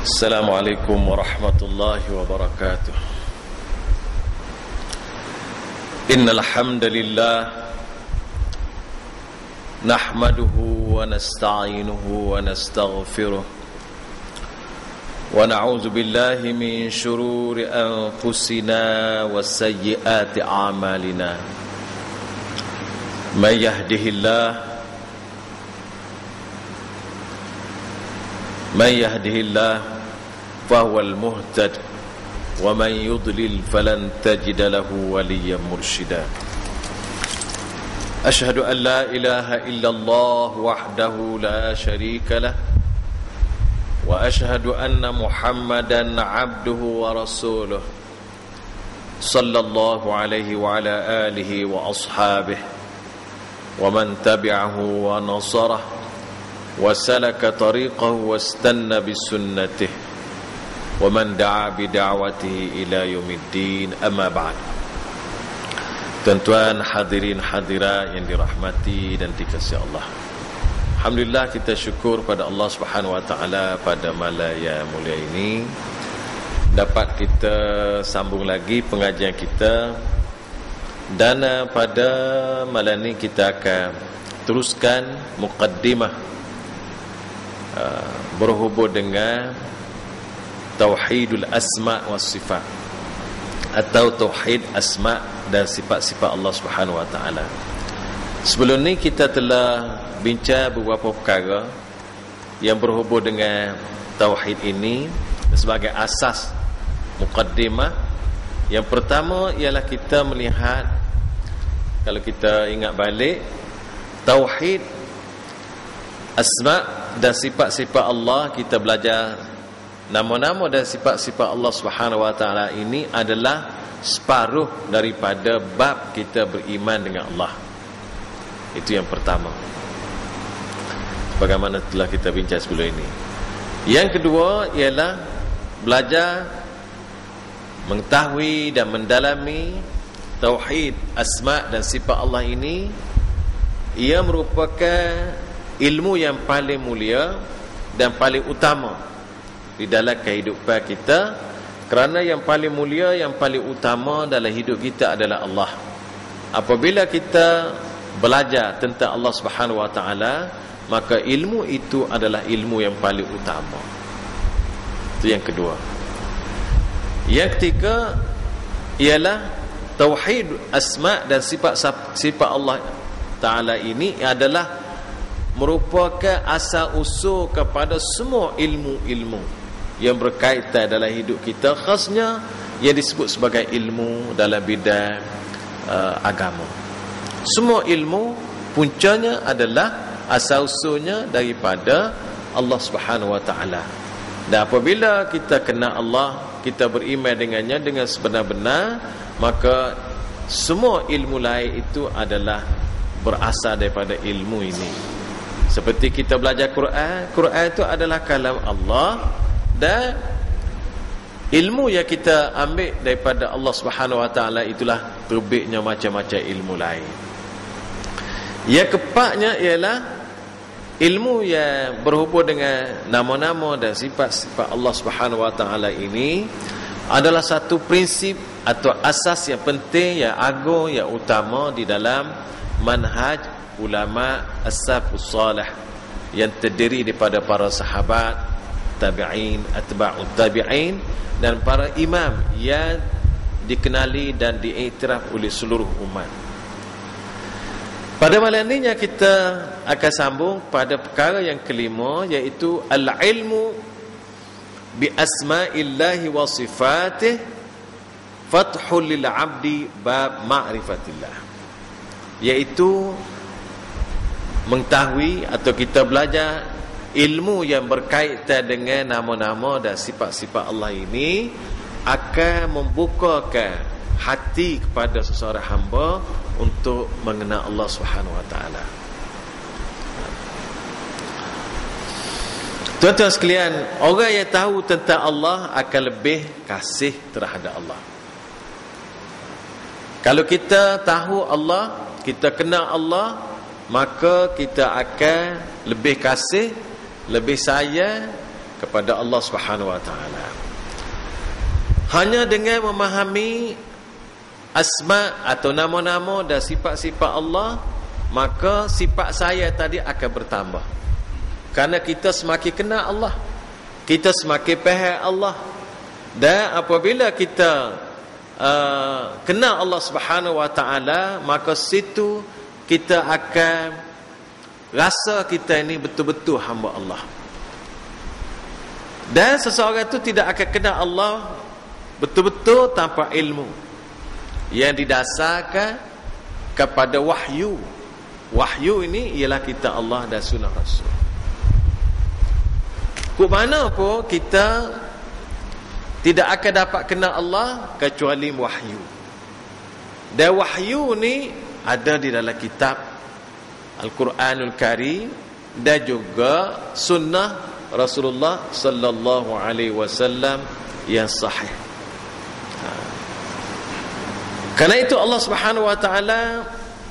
Assalamualaikum warahmatullahi wabarakatuh. Innal hamdalillah nahmaduhu wa nasta'inuhu wa nastaghfiruh wa na'udzu billahi min shururi anfusina wa sayyiati a'malina. May yahdihillah فهو المهتد ومن يضلل فلن تجد له وليا مرشدا. أشهد أن لا إله إلا الله وحده لا شريك له وأشهد أن محمدا عبده ورسوله صلى الله عليه وعلى آله وأصحابه ومن تبعه ونصره وسلك طريقه واستنى بسنته ومن دعا بدعوته إلى يوم الدين. أما بعد. Tuan-tuan hadirin hadirat yang dirahmati dan dikasihi Allah, alhamdulillah kita syukur pada Allah Subhanahu wa taala pada malam yang mulia ini dapat kita sambung lagi pengajian kita, dan pada malam ini kita akan teruskan muqaddimah berhubung dengan Tauhidul Asma' wa Sifat atau Tauhid Asma' dan sifat-sifat Allah Subhanahu wa taala. Sebelum ni kita telah bincang beberapa perkara yang berhubung dengan tauhid ini sebagai asas muqaddimah. Yang pertama ialah kita melihat, kalau kita ingat balik, tauhid asma' dan sifat-sifat Allah, kita belajar nama-nama dan sifat-sifat Allah Subhanahu wa taala ini adalah separuh daripada bab kita beriman dengan Allah. Itu yang pertama, bagaimana telah kita bincang sebelum ini. Yang kedua ialah belajar mengetahui dan mendalami tauhid asma' dan sifat Allah ini. Ia merupakan ilmu yang paling mulia dan paling utama di dalam kehidupan kita, kerana yang paling mulia, yang paling utama dalam hidup kita adalah Allah. Apabila kita belajar tentang Allah Subhanahu wa taala, maka ilmu itu adalah ilmu yang paling utama. Itu yang kedua. Yang ketiga ialah tauhid asma' dan sifat Allah taala ini adalah merupakan asal usul kepada semua ilmu-ilmu yang berkaitan dalam hidup kita, khasnya yang disebut sebagai ilmu dalam bidang agama. Semua ilmu puncanya adalah asal usulnya daripada Allah Subhanahu wa taala. Dan apabila kita kenal Allah, kita beriman dengannya dengan sebenar-benar, maka semua ilmu lain itu adalah berasal daripada ilmu ini. Seperti kita belajar Quran, Quran itu adalah kalam Allah, dan ilmu yang kita ambil daripada Allah Subhanahu wa taala itulah terbitnya macam-macam ilmu lain. Yang keempatnya ialah ilmu yang berhubung dengan nama-nama dan sifat-sifat Allah Subhanahu wa taala ini adalah satu prinsip atau asas yang penting, yang agung, yang utama di dalam manhaj ulama as-salafus salih yang terdiri daripada para sahabat, tabi'in, atba'ut tabi'in, dan para imam yang dikenali dan diiktiraf oleh seluruh umat. Pada malam ini kita akan sambung pada perkara yang kelima, iaitu al-ilmu bi asma'illahi wa sifatih fathul lil 'abdi bab ma'rifatillah, iaitu mengetahui atau kita belajar ilmu yang berkaitan dengan nama-nama dan sifat-sifat Allah ini akan membukakan hati kepada seseorang hamba untuk mengenal Allah Subhanahu wa taala. Tuan-tuan sekalian, orang yang tahu tentang Allah akan lebih kasih terhadap Allah. Kalau kita tahu Allah, kita kenal Allah, maka kita akan lebih kasih, lebih sayang kepada Allah Subhanahu wa taala. Hanya dengan memahami asma atau nama-nama dan sifat-sifat Allah, maka sifat saya tadi akan bertambah. Kerana kita semakin kenal Allah, kita semakin faham Allah. Dan apabila kita kenal Allah Subhanahu wa taala, maka situ kita akan rasa kita ini betul-betul hamba Allah. Dan seseorang itu tidak akan kenal Allah betul-betul tanpa ilmu yang didasarkan kepada wahyu. Wahyu ini ialah kitab Allah dan sunnah Rasul. Ke mana pun kita tidak akan dapat kenal Allah kecuali wahyu. Dan wahyu ni ada di dalam kitab Al-Quranul Karim dan juga sunnah Rasulullah sallallahu alaihi wasallam yang sahih. Karena itu Allah Subhanahu wa taala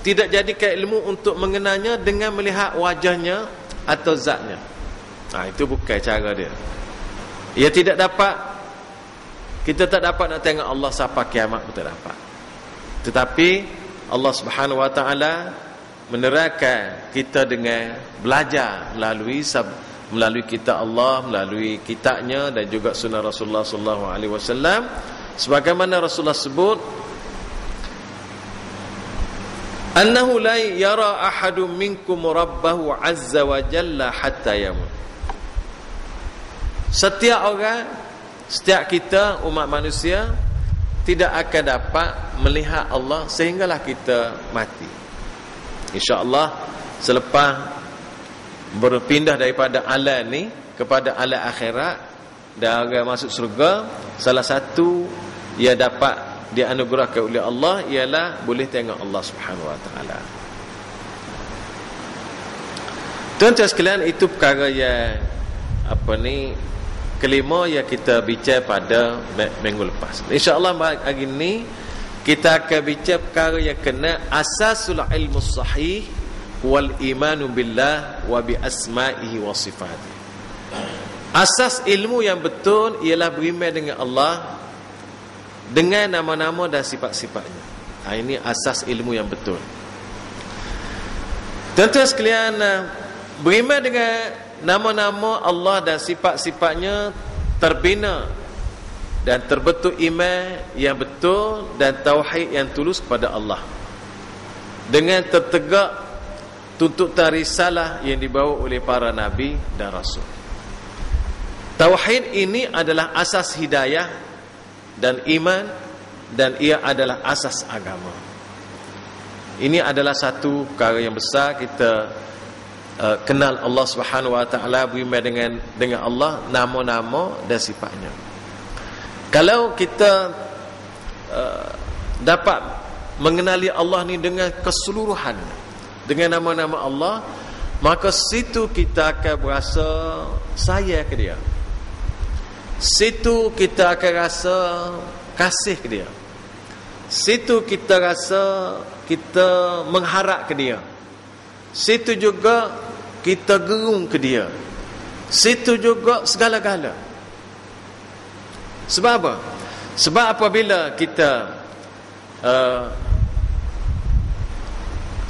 tidak jadikan ilmu untuk mengenalnya dengan melihat wajahnya atau zatnya. Itu bukan cara dia. Ia tidak dapat, kita tak dapat nak tengok Allah sampai kiamat pun tak dapat. Tetapi Allah Subhanahu wa taala menerangkan kita dengan belajar melalui kitab Allah, melalui kitabnya dan juga sunnah Rasulullah sallallahu alaihi wasallam. Sebagaimana Rasulullah sebut, annahu la yara ahadun minkum rabbahu azza wa jalla hatta yamut. Setiap orang, setiap kita umat manusia tidak akan dapat melihat Allah sehinggalah kita mati. InsyaAllah selepas berpindah daripada alam ni kepada alam akhirat dan orang masuk surga, salah satu yang dapat dianugerahkan oleh Allah ialah boleh tengok Allah Subhanahu wa taala. Tuan-tuan sekalian, itu perkara yang kelima yang kita bincang pada minggu lepas. InsyaAllah hari ini kita akan bincang perkara yang kena asasul ilmu sahih wal imanu billah wa bi asma'ihi wa sifatihi. Asas ilmu yang betul ialah beriman dengan Allah dengan nama-nama dan sifat-sifatnya. Ini asas ilmu yang betul. Tuan-tuan sekalian, beriman dengan nama-nama Allah dan sifat-sifatnya terbina dan terbentuk iman yang betul dan tauhid yang tulus kepada Allah dengan tertegak tuntutan risalah yang dibawa oleh para nabi dan rasul. Tauhid ini adalah asas hidayah dan iman, dan ia adalah asas agama. Ini adalah satu perkara yang besar. Kita kenal Allah Subhanahu wa taala, beriman dengan Allah, nama-nama dan sifatnya. Kalau kita dapat mengenali Allah ni dengan keseluruhan, dengan nama-nama Allah, maka situ kita akan berasa sayang ke dia. Situ kita akan rasa kasih ke dia. Situ kita rasa kita mengharap ke dia. Situ juga kita gerung ke dia. Situ juga segala-gala. Sebab apa? Sebab apabila kita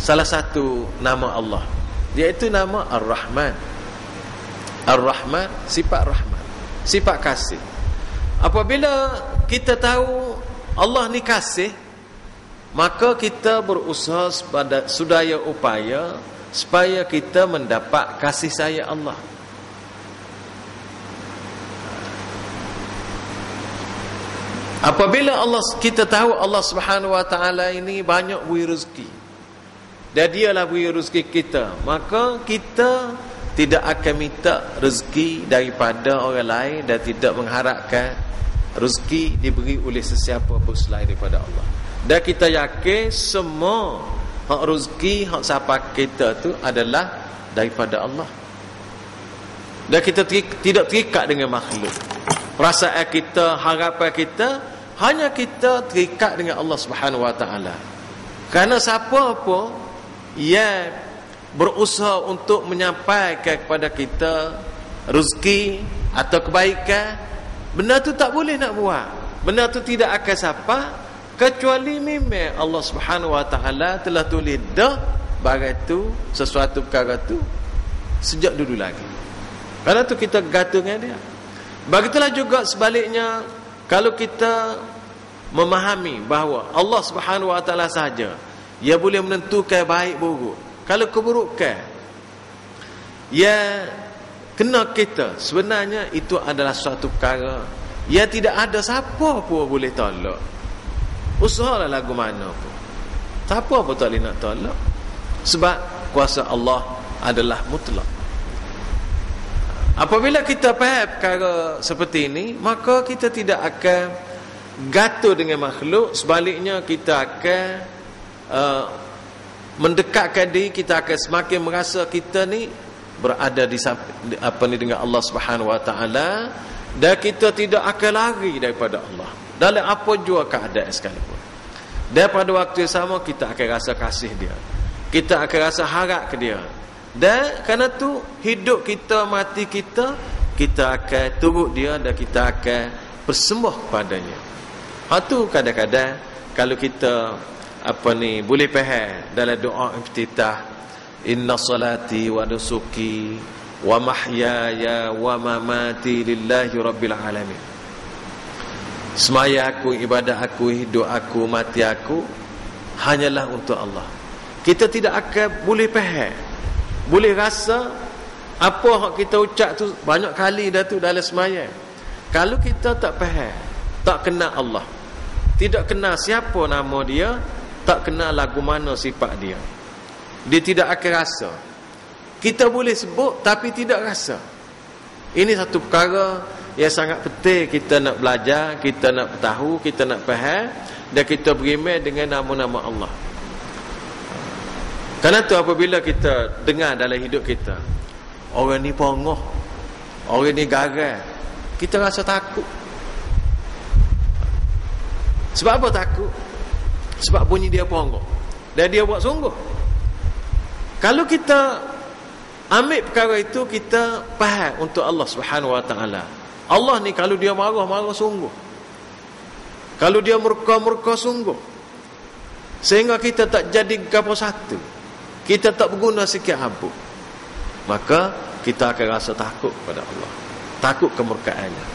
salah satu nama Allah, iaitu nama Ar-Rahman. Ar-Rahman, sifat rahmat, sifat kasih. Apabila kita tahu Allah ni kasih, maka kita berusaha sedaya upaya supaya kita mendapat kasih sayang Allah. Apabila kita tahu Allah Subhanahu wa taala ini banyak beri rezeki, dan dialah beri rezeki kita, maka kita tidak akan minta rezeki daripada orang lain dan tidak mengharapkan rezeki diberi oleh sesiapa pun selain daripada Allah. Dan kita yakin semua hak rezeki, hak siapa kita tu adalah daripada Allah. Dan kita tidak terikat dengan makhluk. Perasaan kita, harapan kita, hanya kita terikat dengan Allah Subhanahu wa taala. Kerana siapa pun yang berusaha untuk menyampaikan kepada kita rezeki atau kebaikan, benda tu tak boleh nak buat. Benda tu tidak akan sapa kecuali memang Allah Subhanahu Wa Taala telah tulis dah barang tu, sesuatu perkara tu sejak dulu lagi. Karena tu kita gantung dengan dia. Begitulah juga sebaliknya, kalau kita memahami bahawa Allah Subhanahu Wa Taala sahaja Dia boleh menentukan baik buruk. Kalau keburukan ya kena kita, sebenarnya itu adalah suatu perkara yang tidak ada siapa pun boleh tolak. Usahalah lagu mana pun, siapa pun tak boleh nak tolak, sebab kuasa Allah adalah mutlak. Apabila kita faham perkara seperti ini, maka kita tidak akan gaduh dengan makhluk. Sebaliknya kita akan mendekatkan diri, kita akan semakin merasa kita ni berada di dengan Allah Subhanahu Wa Taala, dan kita tidak akan lari daripada Allah dalam apa jua keadaan sekalipun. Dan pada waktu yang sama kita akan rasa kasih dia, kita akan rasa harap ke dia. Dan kerana tu hidup kita, mati kita, kita akan turut dia dan kita akan bersembah kepadanya. Itu kadang-kadang kalau kita boleh faham dalam doa iftitah, inna salati wa nusuki wa mahyaya wa mamati lillahi rabbil alamin. Semaya aku, ibadah aku, hidup aku, mati aku hanyalah untuk Allah. Kita tidak akan boleh faham, boleh rasa apa yang kita ucap tu banyak kali dah tu dalam semaya. Kalau kita tak faham, tak kenal Allah, tidak kenal siapa nama dia, tak kenal lagu mana sifat dia, dia tidak akan rasa. Kita boleh sebut tapi tidak rasa. Ini satu perkara yang sangat penting kita nak belajar, kita nak tahu, kita nak faham, dan kita beriman dengan nama-nama Allah. Kerana tu apabila kita dengar dalam hidup kita, orang ni pongoh, orang ni gagal, kita rasa takut. Sebab apa takut? Sebab bunyi dia pongoh dan dia buat sungguh. Kalau kita ambil perkara itu, kita faham untuk Allah Subhanahu Wa Taala. Allah ni kalau dia marah sungguh, kalau dia murka sungguh, sehingga kita tak jadi apa satu, kita tak berguna sikit habuk, maka kita akan rasa takut kepada Allah, takut kemurkaannya.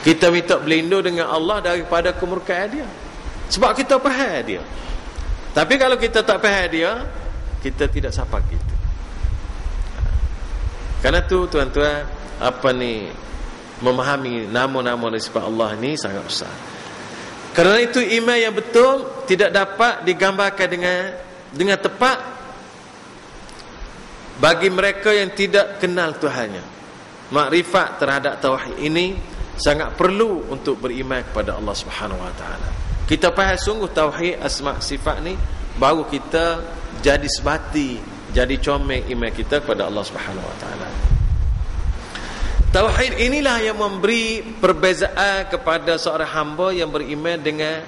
Kita minta berlindung dengan Allah daripada kemurkaan dia, sebab kita faham dia. Tapi kalau kita tak faham dia, kita tidak sapa kita. Karena tu tuan-tuan, memahami nama-nama dan sifat Allah ni sangat besar. Kerana itu iman yang betul tidak dapat digambarkan dengan tepat bagi mereka yang tidak kenal Tuhannya. Makrifat terhadap tauhid ini sangat perlu untuk beriman kepada Allah Subhanahu Wa Taala. Kita faham sungguh tauhid asma sifat ni, baru kita jadi sebati, jadi comel iman kita kepada Allah Subhanahu Wa Taala. Tauhid inilah yang memberi perbezaan kepada seorang hamba yang beriman dengan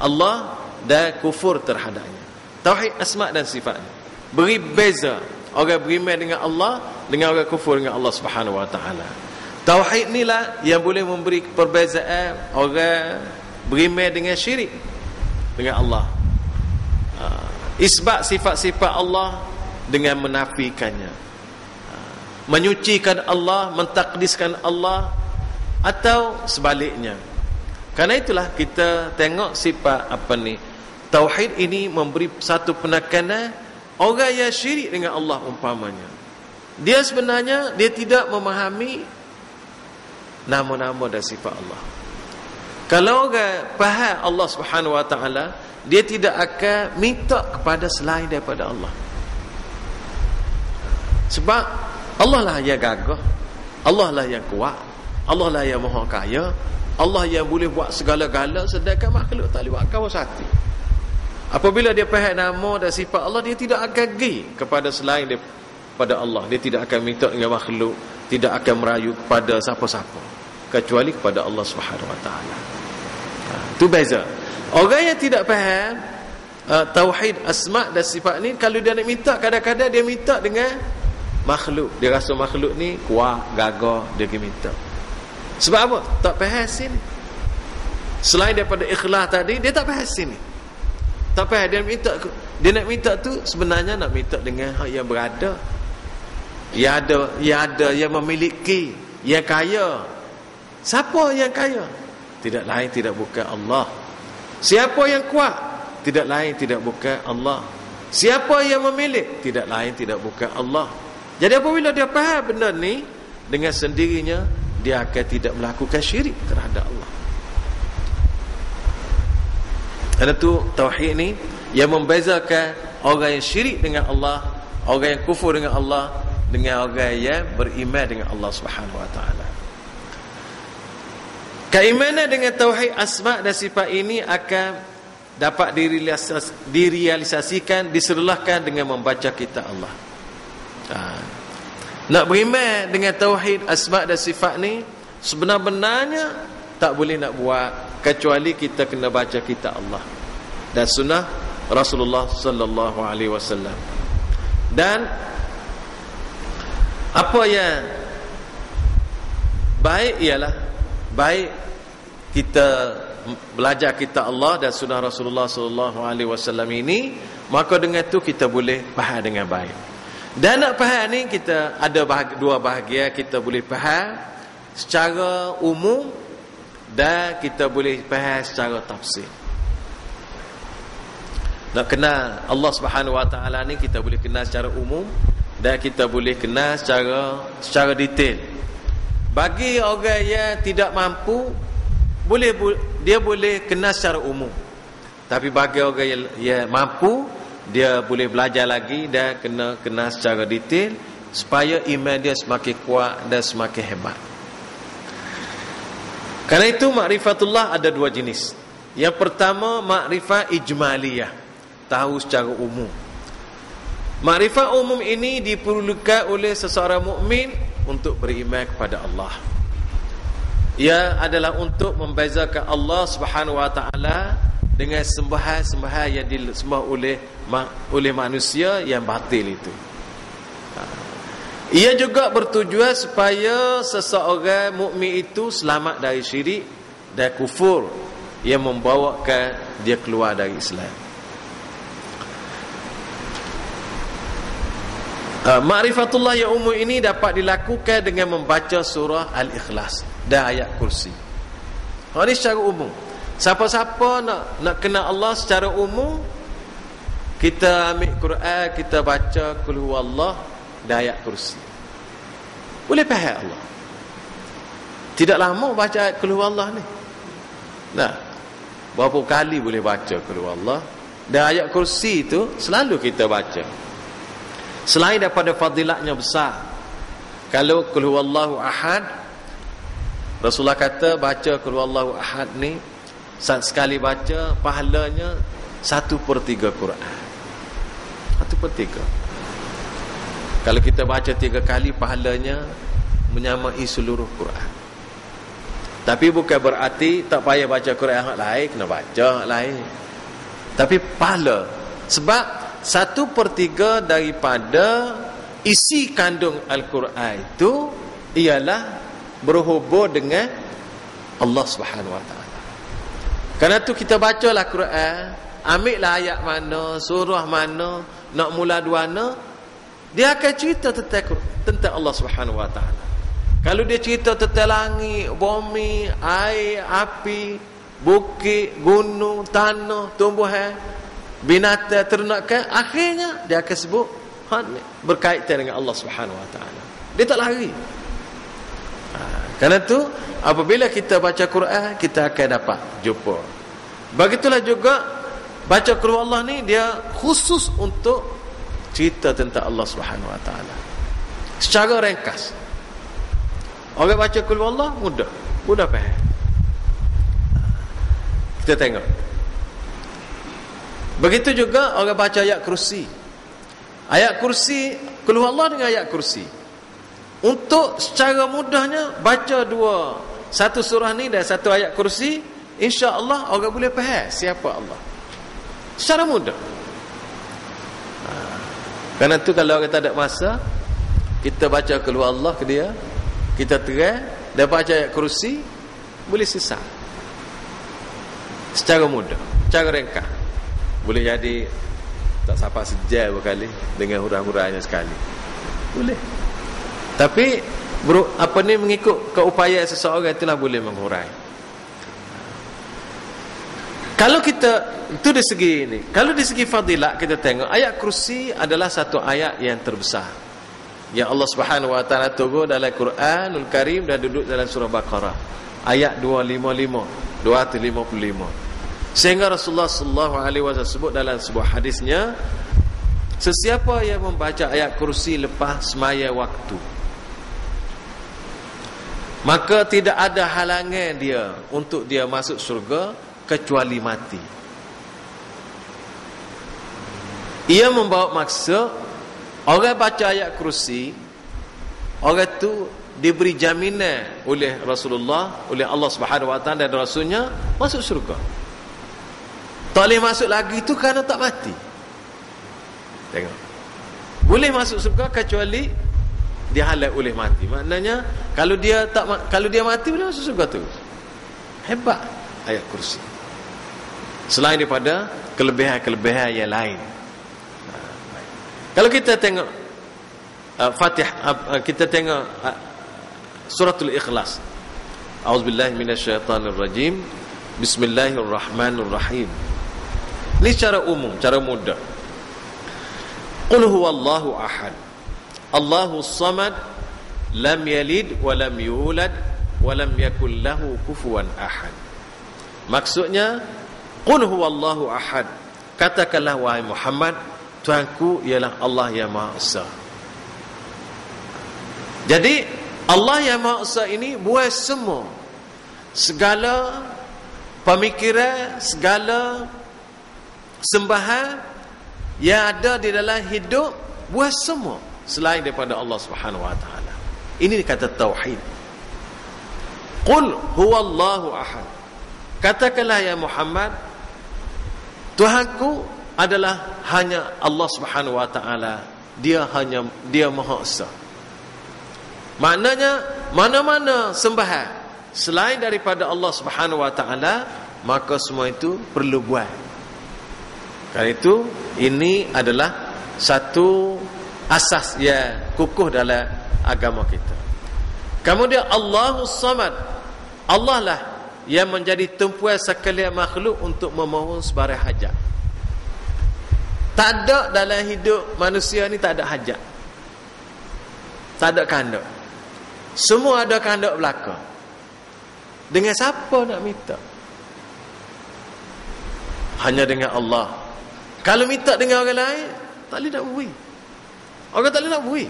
Allah dan kufur terhadapnya. Tauhid asma dan sifat ni beri beza orang beriman dengan Allah dengan orang kufur dengan Allah Subhanahu Wa Taala. Tauhid inilah yang boleh memberi perbezaan orang beriman dengan syirik dengan Allah. Isbat sifat-sifat Allah dengan menafikannya, menyucikan Allah, mentakdiskan Allah, atau sebaliknya. Karena itulah kita tengok sifat tauhid ini memberi satu penekanan. Orang yang syirik dengan Allah umpamanya, dia sebenarnya dia tidak memahami nama-nama dan sifat Allah. Kalau orang faham Allah Subhanahu Wa Taala, dia tidak akan minta kepada selain daripada Allah. Sebab Allah lah yang gagah, Allah lah yang kuat, Allah lah yang maha kaya, Allah yang boleh buat segala-gala, sedangkan makhluk tak boleh buat kawan satu. Apabila dia faham nama dan sifat Allah, dia tidak akan pergi kepada selain daripada Allah. Dia tidak akan minta dengan makhluk, tidak akan merayu kepada siapa-siapa kecuali kepada Allah Subhanahu Wa Taala. Itu beza. Orang yang tidak faham tauhid asma dan sifat ni, kalau dia nak minta, kadang-kadang dia minta dengan makhluk. Dia rasa makhluk ni kuat, gagah, dia pergi minta. Sebab apa? Tak faham sini. Selain daripada ikhlas tadi, dia tak faham sini. Tak faham. Dia nak minta tu sebenarnya nak minta dengan hak yang berada. Yang ada, yang memiliki, yang kaya. Siapa yang kaya? Tidak lain tidak bukan Allah. Siapa yang kuat? Tidak lain tidak bukan Allah. Siapa yang memilih? Tidak lain tidak bukan Allah. Jadi apabila dia faham benda ni, dengan sendirinya dia akan tidak melakukan syirik terhadap Allah. Kerana tu tauhid ni yang membezakan orang yang syirik dengan Allah, orang yang kufur dengan Allah, dengan orang yang beriman dengan Allah Subhanahu wa taala. Keimanan dengan tauhid asma' dan sifat ini akan dapat direalisasikan, diserlahkan dengan membaca kitab Allah. Nak beriman dengan tauhid asma' dan sifat ni sebenarnya tak boleh nak buat kecuali kita kena baca kitab Allah dan sunnah Rasulullah sallallahu alaihi wasallam. Dan apa yang baik ialah baik kita belajar kitab Allah dan sunnah Rasulullah sallallahu alaihi wasallam ini, maka dengan tu kita boleh faham dengan baik. Dan nak faham ni kita ada dua bahagian. Kita boleh faham secara umum dan kita boleh faham secara tafsir. Nak kenal Allah Subhanahu wa taala ni kita boleh kenal secara umum dan kita boleh kenal secara detail. Bagi orang yang tidak mampu, dia boleh kenal secara umum. Tapi bagi orang yang mampu, dia boleh belajar lagi dan kena kenal secara detail supaya iman dia semakin kuat dan semakin hebat. Karena itu makrifatullah ada dua jenis. Yang pertama makrifat ijmaliyah, tahu secara umum. Makrifat umum ini diperlukan oleh seseorang mukmin untuk beriman kepada Allah. Ia adalah untuk membezakan Allah Subhanahu wa taala dengan sembahan-sembahan yang disembah oleh manusia yang batil itu. Ia juga bertujuan supaya seseorang mukmin itu selamat dari syirik dan kufur yang membawakan dia keluar dari Islam. Ma'rifatullah yang umum ini dapat dilakukan dengan membaca surah Al-Ikhlas dan ayat kursi. Ini secara umum. Siapa-siapa nak kenal Allah secara umum, kita ambil Quran, kita baca Qul huwallah dan ayat kursi. Boleh faham Allah. Tidak lama baca ayat Qul huwallah ni. Nah, berapa kali boleh baca Qul huwallah dan ayat kursi itu selalu kita baca. Selain daripada fadilatnya besar, kalau Qul huwallahu ahad, Rasulullah kata baca Qul huwallahu ahad ni sekali baca pahalanya 1/3 Quran. 1/3. Kalau kita baca 3 kali, pahalanya menyamai seluruh Quran. Tapi bukan berarti tak payah baca Quran yang lain, kena baca yang lain. Tapi pahala, sebab 1/3 daripada isi kandung Al-Quran itu ialah berhubung dengan Allah Subhanahu wa taala. Kerana tu kita bacalah Quran, ambillah ayat mana, surah mana, nak mula duana, dia akan cerita tentang Allah Subhanahu wa taala. Kalau dia cerita tentang langit, bumi, air, api, bukit, gunung, tanah, tumbuhan, binatang, ternakan, akhirnya dia akan sebut berkaitan dengan Allah Subhanahu wa taala. Dia tak lari. Kerana tu apabila kita baca Quran, kita akan dapat jumpa. Begitulah juga baca Qul huwallah ni dia khusus untuk cerita tentang Allah Subhanahu wa taala. Secara ringkas. Orang baca Qul huwallah mudah faham. Kita tengok. Begitu juga orang baca ayat kursi. Ayat kursi, Qul huwallah dengan ayat kursi. Untuk secara mudahnya baca satu surah ni dan satu ayat kursi, insya-Allah orang boleh faham siapa Allah. Secara mudah. Kerana tu kalau orang tak ada masa, kita baca Qul huwallah ke dia, kita terang, dia baca ayat kursi, boleh sisa secara mudah, secara ringkas. Boleh jadi tak sampai sejam berkali dengan hurah-hurahnya sekali, boleh. Tapi mengikut keupayaan seseorang itulah boleh menghurai. Kalau kita itu di segi ini, kalau di segi fadilat kita tengok ayat kursi adalah satu ayat yang terbesar yang Allah Subhanahu wa taala turun dalam Quranul Karim dan duduk dalam surah Baqarah ayat 255. Sehingga Rasulullah sallallahu alaihi wasallam sebut dalam sebuah hadisnya, sesiapa yang membaca ayat kursi lepas semaya waktu, maka tidak ada halangan dia untuk dia masuk syurga kecuali mati. Ia membawa maksud orang baca ayat kursi, orang tu diberi jaminan oleh Rasulullah, oleh Allah Subhanahu wa taala dan Rasulnya masuk syurga. Tak boleh masuk lagi tu kerana tak mati. Tengok, boleh masuk syurga kecuali dihalang oleh mati. Maknanya kalau dia mati boleh masuk syurga tu. Hebat ayat kursi. Selain daripada kelebihan-kelebihan yang lain. Kalau kita tengok kita tengok suratul Ikhlas. A'udzubillahi minasyaitonirrajim. Bismillahirrahmanirrahim. Ini secara umum, cara mudah. Qul huwallahu ahad. Allahus samad. Lam yalid wa lam yulad wa lam yakul lahu kufuwan ahad. Maksudnya, qul huwallahu ahad. Katakanlah wahai Muhammad, Tuhanku ialah Allah yang Maha Esa. Jadi Allah yang Maha Esa ini buat semua, segala pemikiran, segala sembahan yang ada di dalam hidup, buat semua selain daripada Allah Subhanahu wa taala. Ini kata tauhid. Qul huwallahu ahad. Katakanlah ya Muhammad, Tuhanku adalah hanya Allah Subhanahu wa taala. Dia Maha Esa. Maknanya mana-mana sembahan selain daripada Allah Subhanahu wa taala, maka semua itu perlu buat. Karena itu ini adalah satu asas yang kukuh dalam agama kita. Kemudian Allahus Samad. Allah lah yang menjadi tumpuan sekalian makhluk untuk memohon sebarang hajat. Tak ada dalam hidup manusia ni tak ada hajat. Tak ada kehendak. Semua ada kehendak belaka. Dengan siapa nak minta? Hanya dengan Allah. Kalau minta dengan orang lain, tak boleh nak beri. Orang tak boleh nak beri.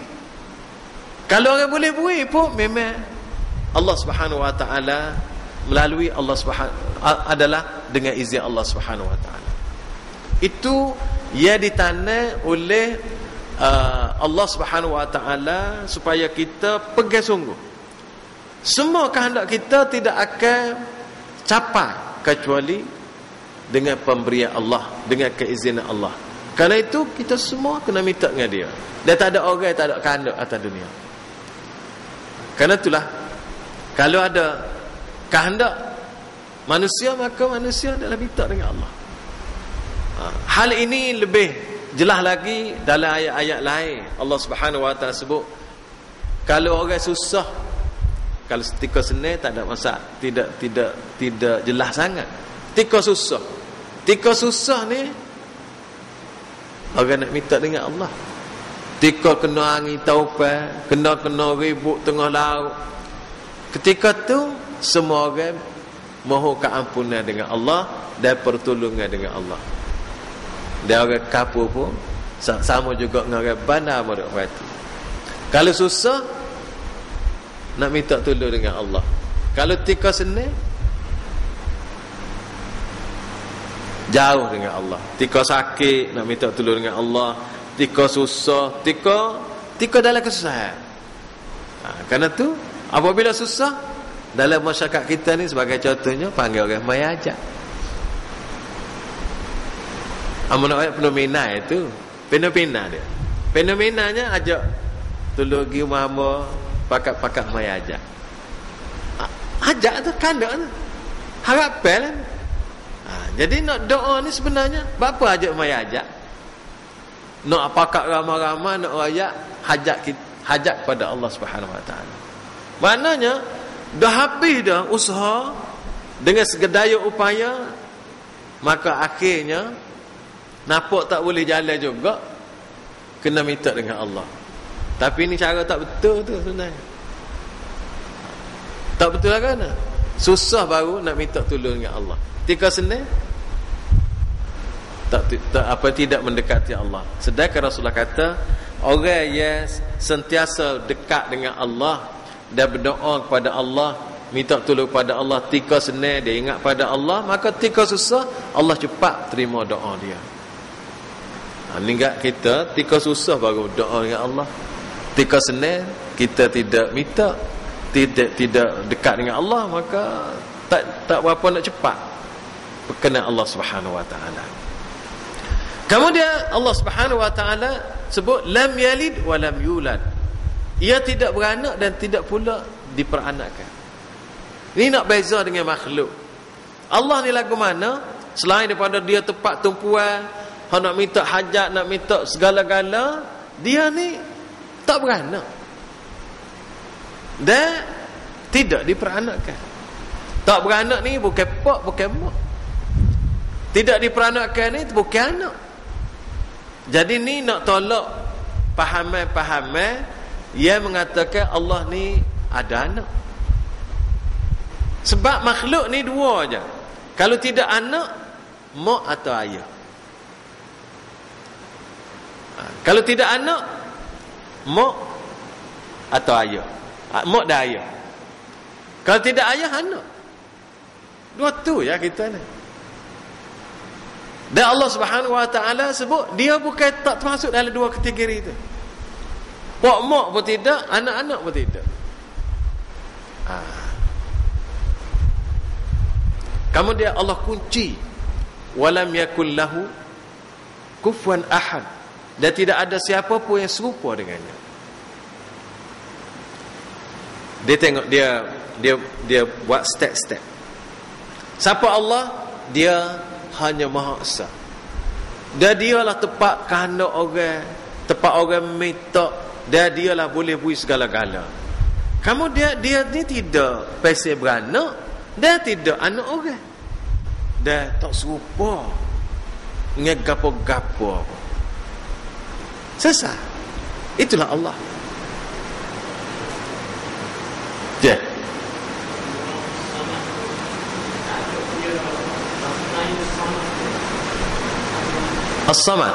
Kalau orang boleh beri pun memang Allah Subhanahu wa taala, melalui Allah Subhanahu adalah dengan izin Allah Subhanahu wa taala. Itu ia ditanam oleh Allah Subhanahu wa taala supaya kita pegang sungguh. Semua kehendak kita tidak akan capai kecuali dengan pemberian Allah, dengan keizinan Allah. Karena itu kita semua kena minta dengan dia. Dan tak ada orang yang tak ada kehendak atas dunia. Karena itulah, kalau ada kehendak manusia, maka manusia adalah minta dengan Allah. Hal ini lebih jelas lagi dalam ayat-ayat lain. Allah Subhanahu wa taala sebut, kalau orang susah, kalau ketika senang tak ada masalah, tidak jelas sangat. Ketika susah ni orang nak minta dengan Allah. Ketika kena angin taufan, kena ribut tengah laut, ketika tu semua orang mohon keampunan dengan Allah dan pertolongan dengan Allah. Dan orang kafir pun sama juga dengan orang bandar pada waktu. Kalau susah nak minta tolong dengan Allah. Kalau tika senang, jauh dengan Allah. Tika sakit nak minta tolong dengan Allah. Tika susah, tika dalam kesusahan. Kerana tu apabila susah dalam masyarakat kita ni, sebagai contohnya panggil orang mayajak. Amunah ayat fenomena itu, fenomena dia. Fenomenanya ajak tolong pergi rumah hamba pakat mayajak. hajat tu, kandak tu, harapan. Jadi nak doa ni sebenarnya apa hajat mai hajat? Nak apakah ramai-ramai nak rakyat hajat kepada Allah Subhanahu Wa Taala. Maknanya dah habis dah usaha dengan segedaya upaya, maka akhirnya nampak tak boleh jalan juga, kena minta dengan Allah. Tapi ni cara tak betul tu sebenarnya. Tak betul lah kan? Susah baru nak minta tolong dengan Allah. Tika senang tidak mendekati Allah. Sedangkan Rasulullah kata, orang yang sentiasa dekat dengan Allah dan berdoa kepada Allah, minta tolong kepada Allah, tika senang dia ingat pada Allah, maka tika susah Allah cepat terima doa dia. Ingat kita tika susah baru doa dengan Allah. Tika senang kita tidak minta, tidak dekat dengan Allah, maka tak berapa nak cepat berkenan Allah Subhanahu Wa Taala. Kemudian Allah Subhanahu Wa Taala sebut lam yalid wa lam yulad. Ia tidak beranak dan tidak pula diperanakkan. Ini nak beza dengan makhluk. Allah ni lagu mana? Selain daripada dia tempat tumpuan, nak minta hajat, nak minta segala-gala, dia ni tak beranak dan tidak diperanakkan. Tak beranak ni bukan pak, bukan mak. Tidak diperanakkan ni bukan anak. Jadi ni nak tolak pahaman-pahaman yang mengatakan Allah ni ada anak. Sebab makhluk ni dua aja. Kalau tidak anak, mak atau ayah. Kalau tidak anak, mak atau ayah. Mak dan ayah. Kalau tidak ayah, anak. Dua tu ya kita ni. Dan Allah Subhanahu Wa Taala sebut dia bukan tak termasuk dalam dua kategori itu. Pak mak pun tidak, anak-anak pun tidak. Kemudian Allah kunci walam yakul lahu kufuwan ahad, dan tidak ada siapa pun yang serupa dengannya. Dia tengok dia buat step-step. Siapa Allah? Dia hanya Maha Esa. Dan dialah tempat kehendak orang, tempat orang minta, dan dialah boleh beri segala-gala. Kemudian dia ni tidak pasal beranak dan tidak anak orang. Dan tak serupa dengan gapo-gapo. Sesat. Itulah Allah. Ya. As-Samad.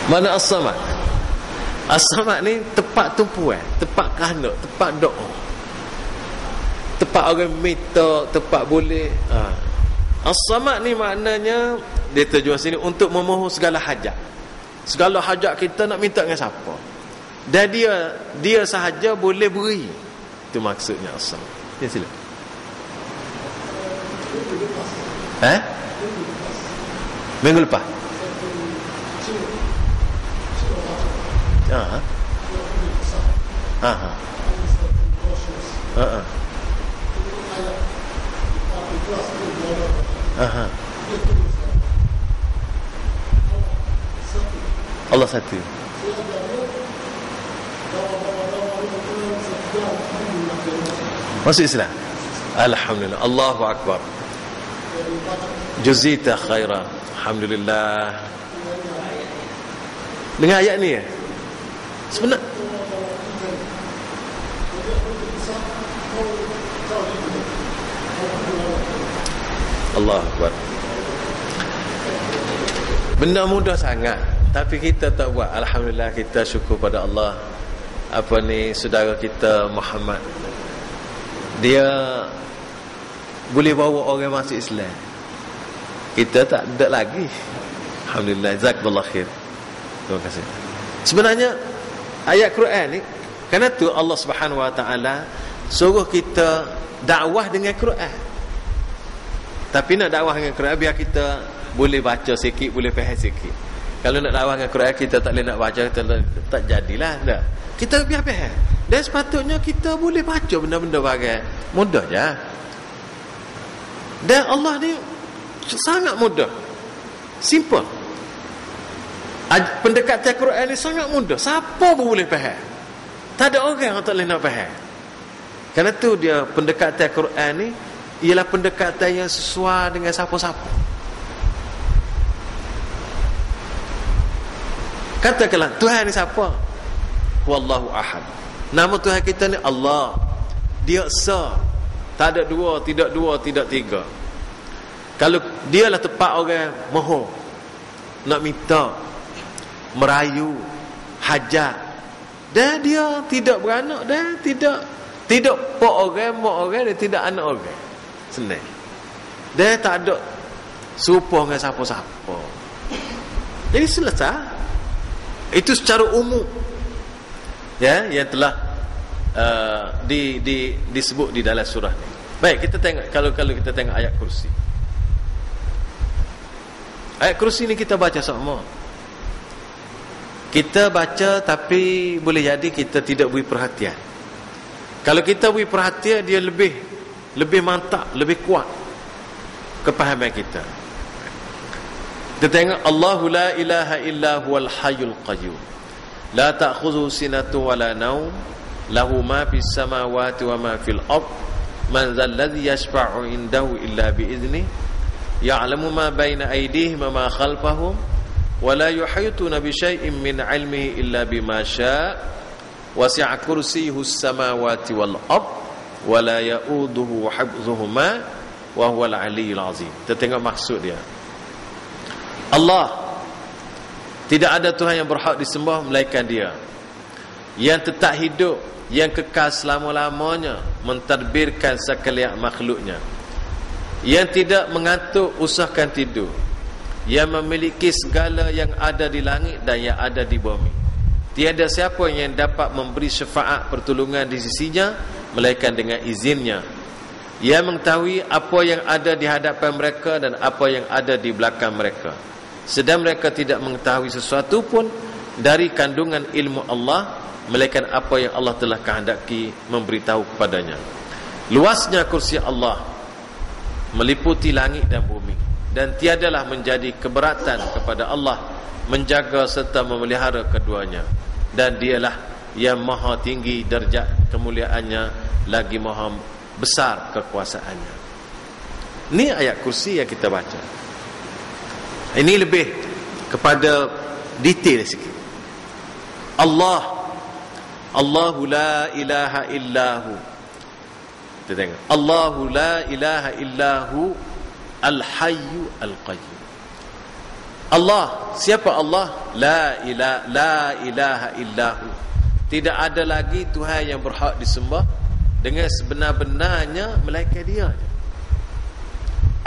Mana As-Samad? As-Samad ni tempat tumpuan, tempat kehendak, tempat doa, tempat orang minta, tempat boleh. As-Samad ni maknanya dia terjemah sini untuk memohon segala hajat. Segala hajat kita nak minta dengan siapa, dan dia sahaja boleh beri. Itu maksudnya As-Samad. Ya, sila. Minggu lepas. Allah satu. Masuk Islam. Alhamdulillah. Allahu Akbar. Juzita khairan. Alhamdulillah. Dengar ayat ni ya? Sebenarnya Allah Akbar. Benda mudah sangat, tapi kita tak buat. Alhamdulillah, kita syukur pada Allah. Apa ni, saudara kita Muhammad, dia boleh bawa orang masuk Islam. Kita tak ada lagi. Alhamdulillah, jazakallahu khair. Terima kasih. Sebenarnya ayat Quran ni, kerana tu Allah Subhanahu Wa Taala suruh kita dakwah dengan Quran. Tapi nak dakwah dengan Quran biar kita boleh baca sikit, boleh faham sikit. Kalau nak dakwah dengan Quran kita tak boleh nak baca, kita tak jadilah. Tak. Kita biar faham. Dan sepatutnya kita boleh baca benda-benda bagai mudah je. Dan Allah ni sangat mudah, simple. Pendekatan Quran ni sangat mudah. Siapa pun boleh faham. Tak ada orang yang tak boleh nak faham. Kerana tu dia pendekatan Quran ni ialah pendekatan yang sesuai dengan siapa-siapa. Katakanlah Tuhan ni siapa? Wallahu ahad. Nama Tuhan kita ni Allah. Dia esa. Tak ada dua, tidak tiga. Kalau dialah tepat orang mohon, nak minta, merayu, hajat, dan dia tidak beranak, dan tidak pak orang, mak orang, dan tidak anak orang. Senang. Dia tak ada serupa dengan siapa-siapa. Jadi selesai. Itu secara umum, ya, yang telah disebut di dalam surah ni. Baik, kita tengok kalau kita tengok ayat kursi. Ayat kursi ni kita baca sama. Kita baca tapi boleh jadi kita tidak beri perhatian. Kalau kita beri perhatian, dia lebih mantap, lebih kuat kepahaman kita. Kita tengok Allahu la ilaha illa huwal hayyul qayyum la ta'khudhuhu sinatun wa la naum lahu ma fis samawati wa ma fil ard man dhal ladzi yashfa'u indahu illa bi idzni ya'lamu ma baina aydihim wa ma khalfahum wa la yuhituna bi shay'in min 'ilmihi illa bima syaa' wasi'a kursiyyuhu as-samawati wal ard wa la ya'uduhu hifdhuhuma wa huwal 'aliyyul 'azim. Kita tengok maksud dia. Allah, tidak ada Tuhan yang berhak disembah melainkan Dia, yang tetap hidup, yang kekal selama-lamanya, mentadbirkan sekalian makhluknya, yang tidak mengantuk usahakan tidur, yang memiliki segala yang ada di langit dan yang ada di bumi. Tiada siapa yang dapat memberi syafaat pertolongan di sisinya melainkan dengan izinnya, yang mengetahui apa yang ada di hadapan mereka dan apa yang ada di belakang mereka, sedang mereka tidak mengetahui sesuatu pun dari kandungan ilmu Allah melainkan apa yang Allah telah kehendaki memberitahu kepadanya. Luasnya kursi Allah meliputi langit dan bumi, dan tiadalah menjadi keberatan kepada Allah menjaga serta memelihara keduanya, dan Dialah yang maha tinggi darjat kemuliaannya, lagi maha besar kekuasaannya. Ini ayat kursi yang kita baca. Ini lebih kepada detail sikit. Allahu la ilaha illahu. Kita tengok. Allahu la ilaha illahu al-hayyu al-qayyum. Allah, siapa Allah? La ilaha illahu. Tidak ada lagi Tuhan yang berhak disembah dengan sebenar-benarnya melainkan Dia.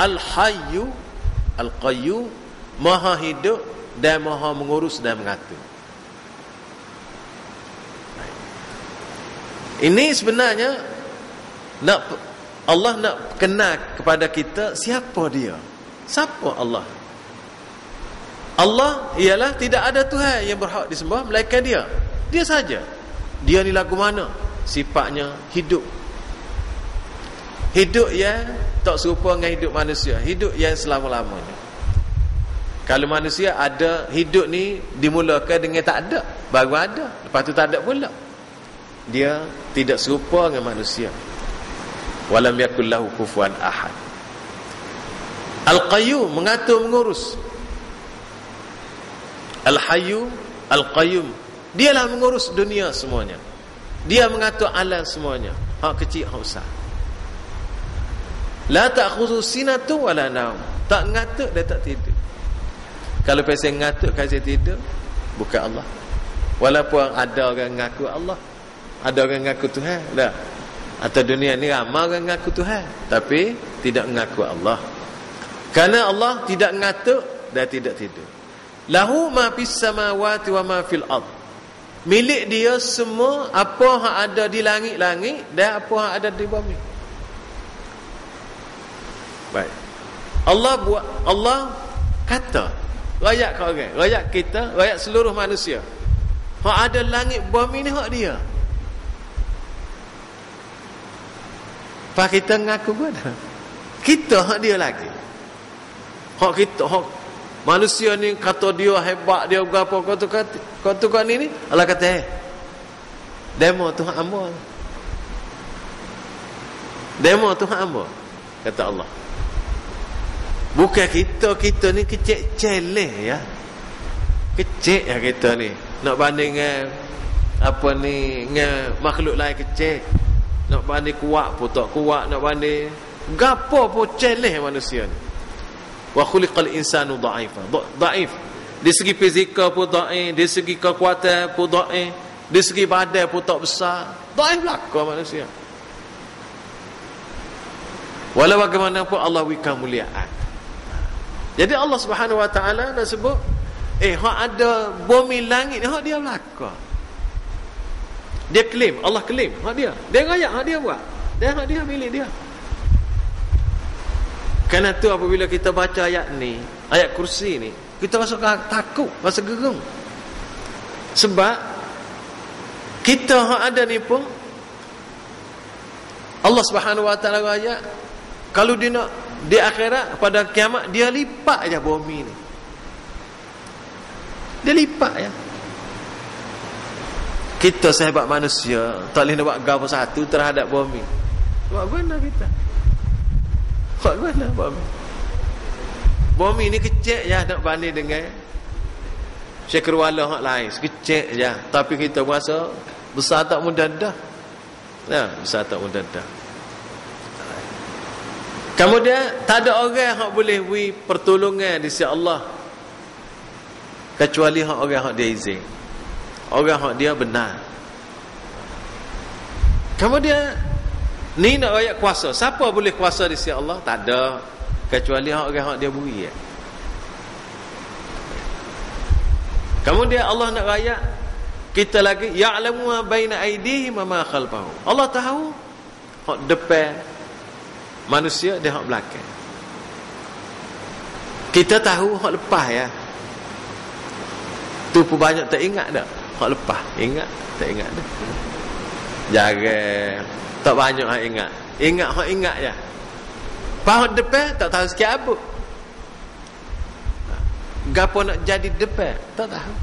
Al-hayyu al-qayyum, maha hidup dan maha mengurus dan mengatur. Ini sebenarnya Allah nak kenal kepada kita siapa Dia. Siapa Allah? Allah ialah tidak ada Tuhan yang berhak disembah melainkan Dia. Dia saja. Dia ni lagu mana? Sifatnya hidup. Hidup yang tak serupa dengan hidup manusia. Hidup yang selama-lamanya. Kalau manusia ada, hidup ni dimulakan dengan tak ada, baru ada, lepas tu tak ada pula. Dia tidak serupa dengan manusia. Walam yakul lahu kufuwan ahad. Al-Qayyum, mengatur, mengurus. Al-Hayyu Al-Qayyum, Dialah mengurus dunia semuanya. Dia mengatur alam semuanya, hak kecil, hak besar. La ta'khudhu sinatu wala naum, tak ngatuk dan tak tidur. Kalau pasal ngatuk kasih tidur, bukan Allah. Walaupun ada orang ngaku Allah, ada orang ngaku Tuhan, dah. Atau dunia ni ramai orang ngaku Tuhan, tapi tidak mengaku Allah. Kerana Allah tidak ngatuk dan tidak tidur. Lahu ma fis samawati wa ma fil ard. Milik Dia semua apa yang ada di langit-langit dan apa yang ada di bumi. Baik. Allah kata Rakyat kat orang, rakyat kita, rakyat seluruh manusia. Hak ada langit bumi ni hak dia. Pak kita ngaku pada. Kita hak dia lagi. Hak kita, hak manusia ni kata dia hebat, dia berapa kata ni Allah kata demo tu hak hamba. Demo tu hak hamba, kata Allah. Bukan kita ni kecil celeh ya. Kecil ya kita ni. Nak banding dengan apa ni, dengan makhluk lain kecil. Nak banding kuat pun tak kuat, nak banding gapo pun celeh manusia ni. Wa khuliqal insanu dha'ifa. Dhaif. Dari segi fizikal pun dhaif, dari segi kekuatan pun dhaif, dari segi badan pun tak besar. Dhaif belaka manusia. Walau bagaimanapun Allah beri kemuliaan. Jadi Allah Subhanahu Wa Taala dah sebut, hak ada bumi langit ni hak dia belaka. Dia claim, Allah claim hak dia. Dia rakyat hak dia buat. Dan hak dia milik dia. Kerana tu apabila kita baca ayat ni, ayat kursi ni, kita rasa takut, rasa gerung. Sebab kita hak ada ni pun Allah Subhanahu Wa Taala ayat, kalau dia nak di akhirat pada kiamat dia lipat aja bumi ni. Dia lipat ya. Kita sahabat manusia tak boleh nak buat gapo satu terhadap bumi. Buat guna kita. Buat guna bumi. Bumi ni kecil je nak banding dengan Cakrawala hak lain, kecil je. Tapi kita rasa besar tak mudah dah. Nah, besar tak mudah dah. Kemudian tak ada orang yang boleh beri pertolongan di sisi Allah kecuali orang yang dia izin. Orang yang dia benar. Kemudian ni nak ayat kuasa. Siapa boleh kuasa di sisi Allah? Tak ada kecuali orang yang dia beri. Kemudian Allah nak ayat kita lagi, ya'lamu ma baina aydihim wa ma khalfahum. Allah tahu hak depan manusia, dia hak belakang. Kita tahu hak lepas ya. Tu pun banyak tak ingat dah. Hak lepas ingat, tak ingat dah. Jarang. Tak banyak hak ingat. Ingat hak ingat je. Pas depan tak tahu sikit apa. Gapo nak jadi depan tak tahu.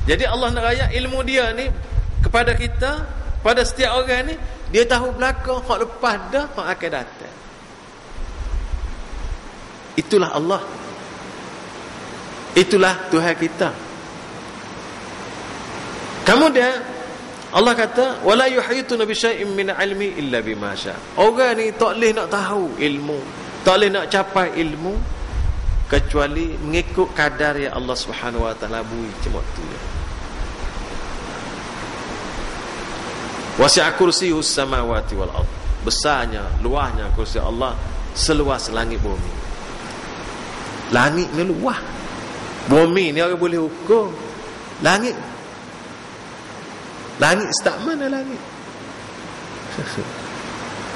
Jadi Allah nak raya ilmu dia ni kepada kita, pada setiap orang ni, dia tahu belakang, hak lepas dah, hak akan datang. Itulah Allah. Itulah Tuhan kita. Kemudian Allah kata, wala yuhituna bi syai'in min ilmi illa bima syaa. Orang ni tak boleh nak tahu ilmu, tak boleh nak capai ilmu kecuali mengikut kadar yang Allah Subhanahu Wa Taala beri cuma tu ya. Wasi'a kursiyus samawati wal ard. Besarnya, luahnya kursi Allah seluas langit bumi. Langit ni luah. Bumi ni orang boleh ukur. Langit start mana langit?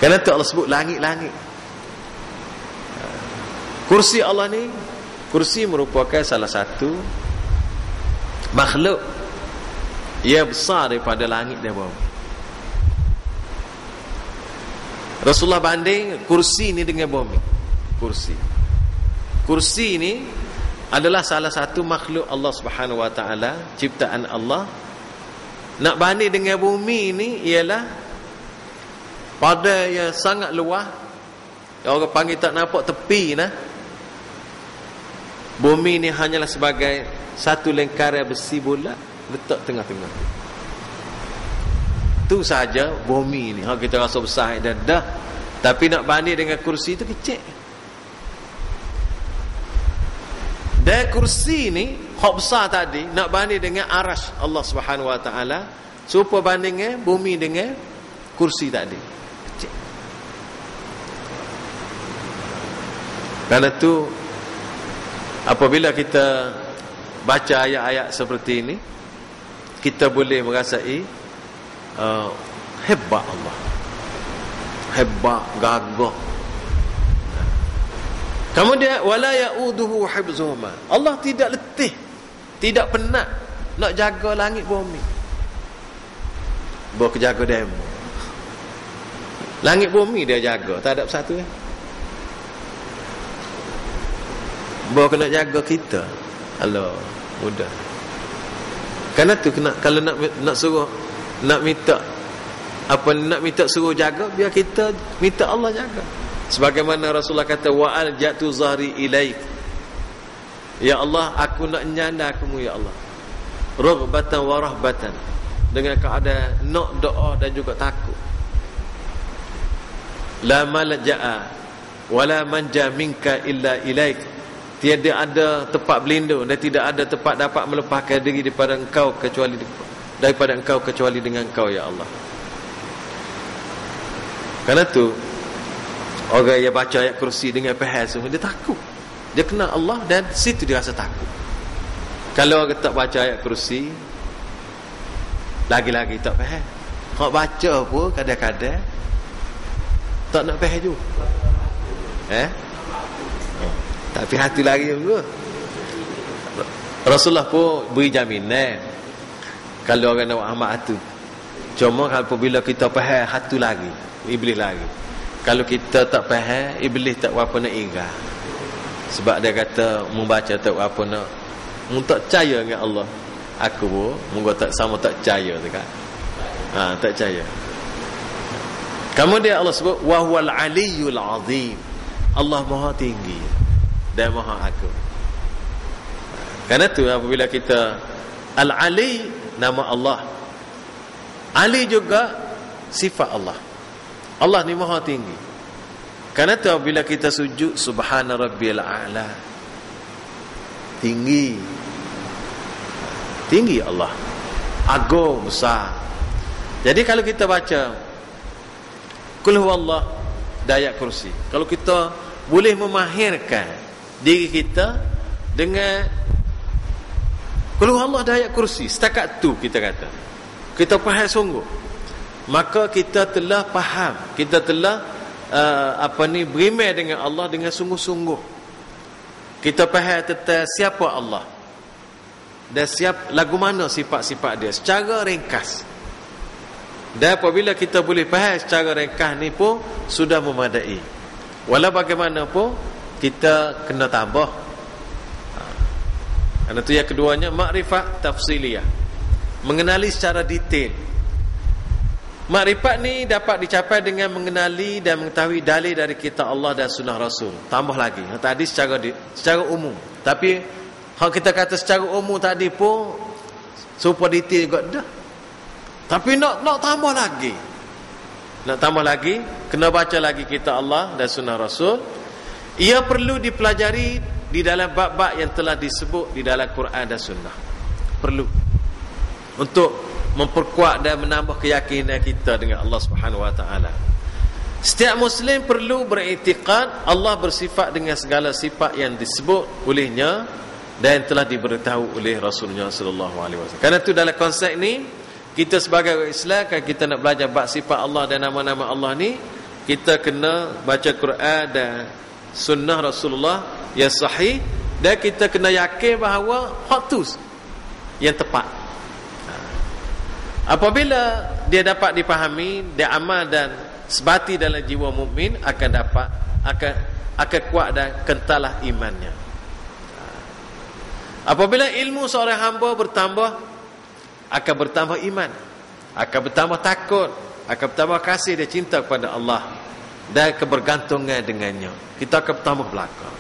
Kerana tu Allah sebut langit-langit. Kursi Allah ni, kursi merupakan salah satu makhluk ia besar daripada langit dan bumi. Rasulullah banding kursi ni dengan bumi. Kursi ni adalah salah satu makhluk Allah Subhanahu Wa Taala, ciptaan Allah. Nak banding dengan bumi ni ialah pada yang sangat luas. Orang panggil tak nampak tepi nah. Bumi ni hanyalah sebagai satu lingkaran besi bulat letak tengah-tengah. Tu saja bumi ni. Kita rasa besar dah. Tapi nak banding dengan kursi tu kecil. Dan kursi ni hak besar tadi nak banding dengan arasy Allah Subhanahu Wa Taala, supaya bandingnya bumi dengan kursi tadi kecil. Karena tu apabila kita baca ayat-ayat seperti ini, kita boleh merasai hebat Allah, hebat, gagah. Kemudian wala yauduhu hifzuhuma. Allah tidak letih, tidak penat nak jaga langit bumi. Bawa jaga demo. Langit bumi dia jaga, tak ada satu kan. Bawa kena jaga kita. Allah, mudah. Karena tu kena, kalau nak suruh nak minta suruh jaga, biar kita minta Allah jaga. Sebagaimana Rasulullah kata, wa aljatu zahri ilaik, ya Allah, aku nak nyanda kamu ya Allah, raghbatan wa rahbatan, dengan keadaan nak doa dan juga takut. La malja'a wala manja minka illa ilaik, tiada ada tempat berlindung dan tidak ada tempat dapat melepaskan diri daripada engkau kecuali dengan engkau ya Allah. Karena tu orang yang baca ayat kursi dengan faham semua, dia takut, dia kenal Allah, dan situ dia rasa takut. Kalau orang tak baca ayat kursi, lagi-lagi tak faham. Kalau baca pun kadang-kadang tak nak faham juga. Tak faham hati lagi juga. Rasulullah pun beri jaminan kalau orang nak amal hati. Cuma kalau bila kita faham hati lagi, iblis lagi. Kalau kita tak faham, iblis tak apa nak ingat. Sebab dia kata membaca tak apa nak, tak percaya dengan Allah. Aku pun moga tak sama tak percaya dekat. Tak percaya. Kemudian Allah sebut wa huwal aliyyul azim. Allah Maha tinggi dan Maha agung. Karena tu apabila kita Al-Ali, nama Allah, Ali juga sifat Allah. Allah ni Maha tinggi. Karena tu bila kita sujud, subhana rabbiyal a'la, tinggi Allah, agung, besar. Jadi kalau kita baca Qul huwallah ayat kursi, kalau kita boleh memahirkan diri kita dengan Qul huwallah ayat kursi, setakat tu kita kata, kita faham sungguh, maka kita telah faham, kita telah beriman dengan Allah dengan sungguh-sungguh. Kita faham tentang siapa Allah dan lagu mana sifat-sifat dia secara ringkas. Dan apabila kita boleh faham secara ringkas ni pun sudah memadai. Walau bagaimanapun kita kena tambah. Karena tu yang keduanya makrifat tafsiliyah, mengenali secara detail. Makrifat ni dapat dicapai dengan mengenali dan mengetahui dalil dari kitab Allah dan sunnah Rasul. Tambah lagi, tadi secara umum. Tapi kalau kita kata secara umum tadi pun super detail juga dah. Tapi nak tambah lagi. Nak tambah lagi, kena baca lagi kitab Allah dan sunnah Rasul. Ia perlu dipelajari di dalam bab-bab yang telah disebut di dalam Quran dan sunnah. Perlu untuk memperkuat dan menambah keyakinan kita dengan Allah Subhanahu wa taala. Setiap muslim perlu beriktikad Allah bersifat dengan segala sifat yang disebut olehnya dan telah diberitahu oleh Rasulnya sallallahu alaihi wasallam. Karena itu dalam konsep ni, kita sebagai orang Islam, kalau kita nak belajar bab sifat Allah dan nama-nama Allah ni, kita kena baca Quran dan sunnah Rasulullah yang sahih, dan kita kena yakin bahawa hak tu yang tepat. Apabila dia dapat dipahami, dia amal dan sebati dalam jiwa mukmin, akan kuat dan kentalah imannya. Apabila ilmu seorang hamba bertambah, akan bertambah iman, akan bertambah takut, akan bertambah kasih dan cinta kepada Allah dan kebergantungan dengannya. Kita akan bertambah belakang.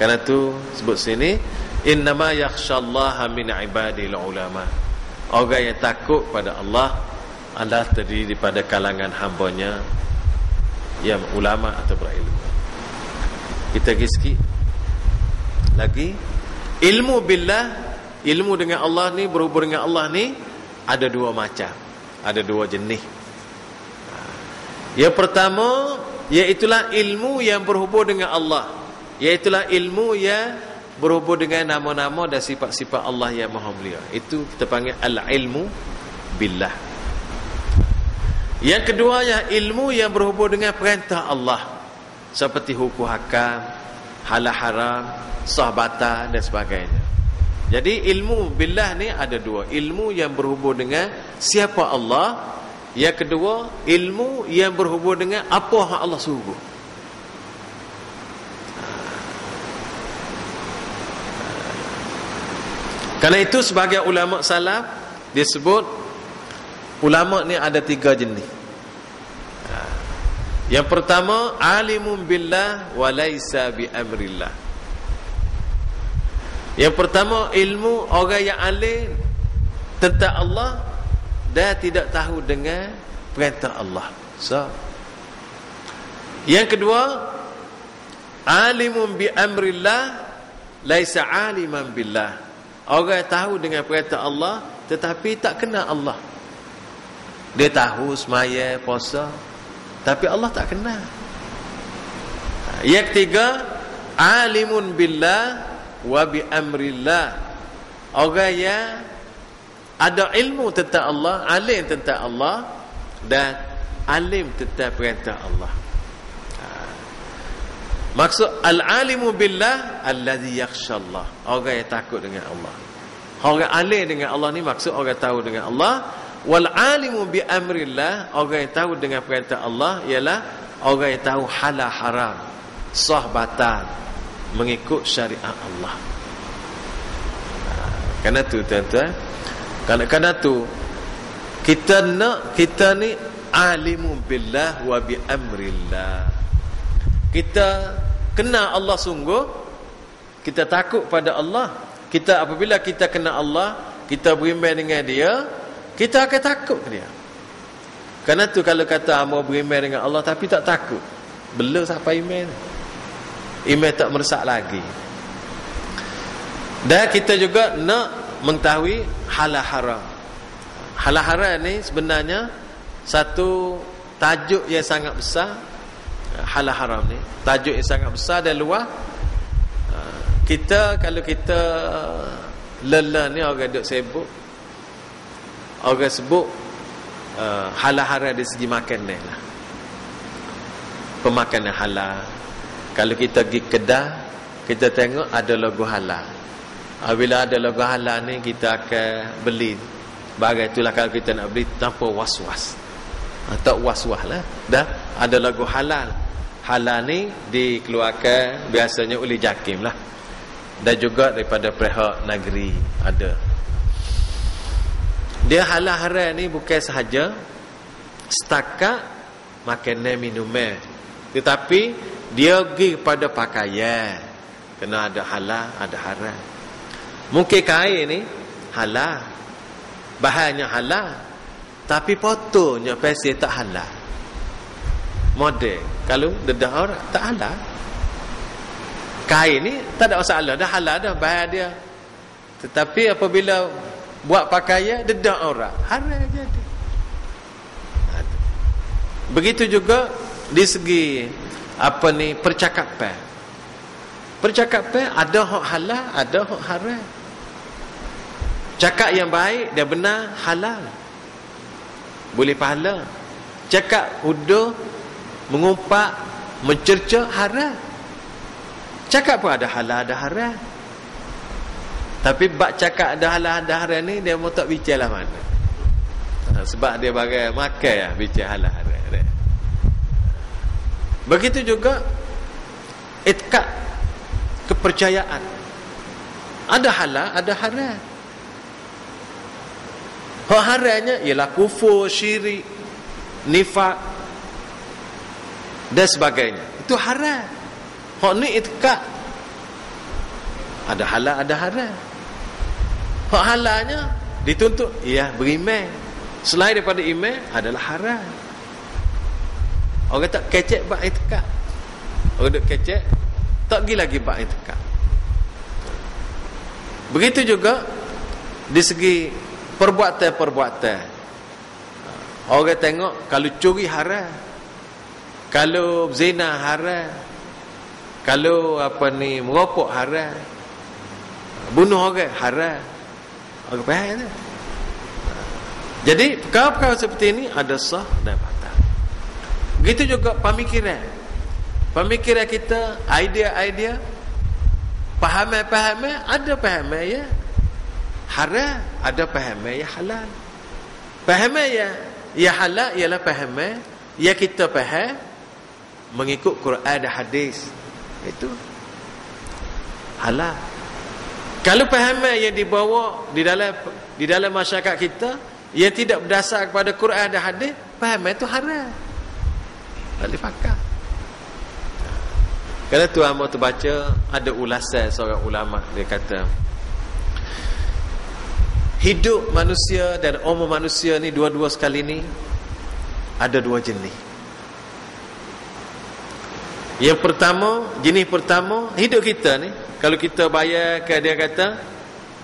Karena itu sebut sini, innama yakhshallaha min ibadil ulama. Orang yang takut pada Allah adalah terdiri daripada kalangan hambanya yang ulama atau berilmu. Kita pergi sikit lagi. Ilmu billah, ilmu dengan Allah ni, berhubung dengan Allah ni, ada dua macam, ada dua jenis. Yang pertama, iaitulah ilmu yang berhubung dengan Allah, iaitulah ilmu yang berhubung dengan nama-nama dan sifat-sifat Allah yang maha mulia. Itu kita panggil al-ilmu billah. Yang kedua, yang ilmu yang berhubung dengan perintah Allah. seperti hukum hakam, halal haram, sah batal dan sebagainya. Jadi ilmu billah ni ada dua. Ilmu yang berhubung dengan siapa Allah. Yang kedua, ilmu yang berhubung dengan apa yang Allah suruh. Kerana itu sebagai ulama salaf disebut ulama ni ada 3 jenis. Yang pertama, alimun billah wa laisa bi amrillah. Yang pertama, ilmu orang yang alim tentang Allah dan tidak tahu dengan perintah Allah. So, yang kedua, alimun bi amrillah laisa aliman billah. Orang yang tahu dengan perintah Allah tetapi tak kenal Allah. Dia tahu semaya, puasa, tapi Allah tak kenal. Yang ketiga, alimun billah wa bi amrillah. Orang yang ada ilmu tentang Allah, alim tentang Allah dan alim tentang perintah Allah. Maksud al-alimu billah allazi yakhshallah, orang yang takut dengan Allah. Orang alim dengan Allah ni maksud orang tahu dengan Allah. Wal alimu bi amrillah, orang yang tahu dengan perintah Allah ialah orang yang tahu halal haram, sah batal mengikut syariat Allah. Karena tu tuan-tuan, kerana tu kita ni alimu billah wa bi amrillah. Kita kenal Allah sungguh, kita takut pada Allah. Kita apabila kita kenal Allah, kita beriman dengan dia, kita akan takut ke dia. Kerana tu kalau kata hamba beriman dengan Allah tapi tak takut, belum sampai iman. Iman tak meresap lagi. Dan kita juga nak mengetahui halal haram. Halal haram ni sebenarnya satu tajuk yang sangat besar. Halal haram ni tajuk yang sangat besar dan luas. Kita kalau kita lelah ni orang duk sibuk, orang sebut halal haram dari segi makanan lah, pemakanan halal. Kalau kita pergi kedai, kita tengok ada logo halal. Bila ada logo halal ni, kita akan beli. Bagai itulah kalau kita nak beli tanpa was-was. Tak was-was lah. Dah ada logo halal. Halal ni dikeluarkan biasanya oleh JAKIM lah. Dan juga daripada pihak negeri ada. Dia halal haram ni bukan sahaja setakat makanan minuman, tetapi dia pergi kepada pakaian. Kena ada halal, ada haram. Mungkin kain ni halal, bahannya halal, tapi fotonya pasal tak halal. Model kalau dedah orang tak halal. Kain ni tak ada masalah, dah halal dah bahan dia. Tetapi apabila buat pakaian dedah orang, haram jadi. Begitu juga di segi apa ni percakapan. Percakapan ada hak halal, ada hak haram. Cakap yang baik dan benar halal, boleh pahala. Cakap huduh, mengumpat, mencerca haram. Cakap pun ada halal, ada haram. Tapi bab cakap ada halal, ada haram ni dia mau tak bicara lah mana. Sebab dia bagai makan lah bicara halal, haram. Begitu juga itikad, kepercayaan. Ada halal, ada haram. Hak haramnya ialah kufur, syirik, nifak dan sebagainya. Itu haram. Hak ni itikad. Ada halal, ada haram. Hak halalnya dituntut ia beriman. Selain daripada iman adalah haram. Orang tak kecek bab itikad. Orang duk kecek tak pergi lagi bab itikad. Begitu juga di segi perbuatan-perbuatan. Orang tengok kalau curi haram, kalau zina haram, kalau apa ni merokok haram, bunuh orang haram. Orang faham tak? Jadi perkara-perkara seperti ini ada sah dan batal. Begitu juga pemikiran. pemikiran kita, idea-idea, pahaman-pahaman, ada pahaman ya haram, ada pahaman ya halal. Pahaman ya halal ialah pahaman yang kita faham mengikut Quran dan hadis, itu halal. Kalau pahaman yang dibawa di dalam masyarakat kita yang tidak berdasar kepada Quran dan hadis, pahaman itu haram, tak dipakai. Kalau tuan mau terbaca, ada ulasan seorang ulama, dia kata hidup manusia dan umur manusia ni dua-dua sekali ni ada dua jenis. Yang pertama, jenis pertama, hidup kita ni kalau kita bayarkan, dia kata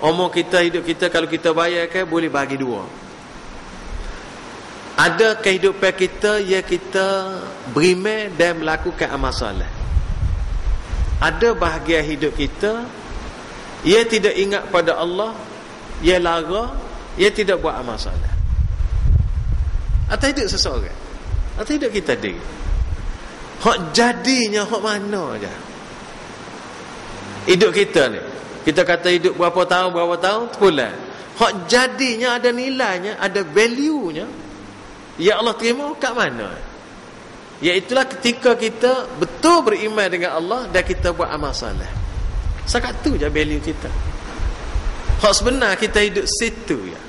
umur kita, hidup kita kalau kita bayarkan boleh bagi dua. Ada kehidupan kita yang kita beriman dan melakukan amal soleh. Ada bahagian hidup kita ia tidak ingat pada Allah, ia lara, ia tidak buat amal soleh. Atau hidup seseorang, atau hidup kita diri, hak jadinya hak mana aja. Hidup kita ni, kita kata hidup berapa tahun sebulan, hak jadinya ada nilainya, ada value-nya, ya Allah terima kat mana? Iaitulah ketika kita betul beriman dengan Allah dan kita buat amal soleh. Sekat tu je value kita. Hak sebenar kita hidup situ ya.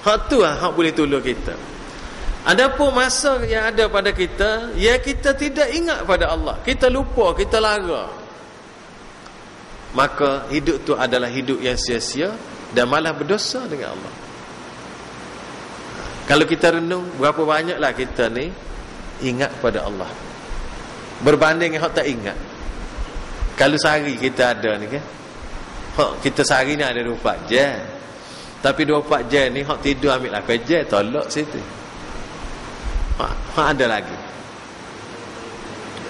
Hak tu lah hak boleh tolong kita. Adapun masa yang ada pada kita, ya kita tidak ingat pada Allah, kita lupa, kita lara, maka hidup tu adalah hidup yang sia-sia dan malah berdosa dengan Allah. Kalau kita renung, berapa banyaklah kita ni ingat pada Allah berbanding hak tak ingat. Kalau sehari kita ada ni kan, hak kita sehari ni ada 24 jam, tapi 24 jam ni hak tidur ambil 8 jam, tolak situ. Hak ada lagi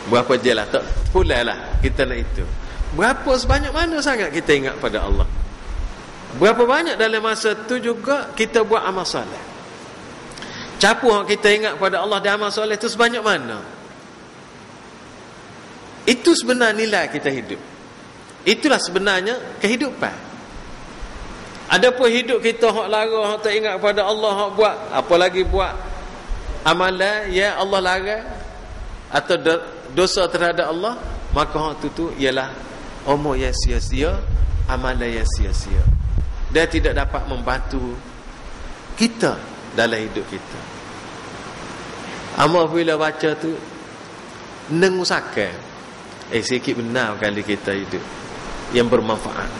berapa jam lah, tak pulai lah kita nak itu. Berapa sebanyak mana sangat kita ingat pada Allah, berapa banyak dalam masa tu juga kita buat amal soleh. Capu yang kita ingat pada Allah dan amal soleh itu sebanyak mana? Itu sebenarnya nilai kita hidup. Itulah sebenarnya kehidupan. Adapun hidup kita hak lara, hak tak ingat pada Allah, hak buat apalagi buat amalan ya Allah larang atau dosa terhadap Allah, maka hak tu ialah umur yang sia-sia, amalan yang sia-sia. Dia tidak dapat membantu kita dalam hidup kita. Amal bila baca tu nengusakan sikit benar kali kita hidup yang bermanfaat.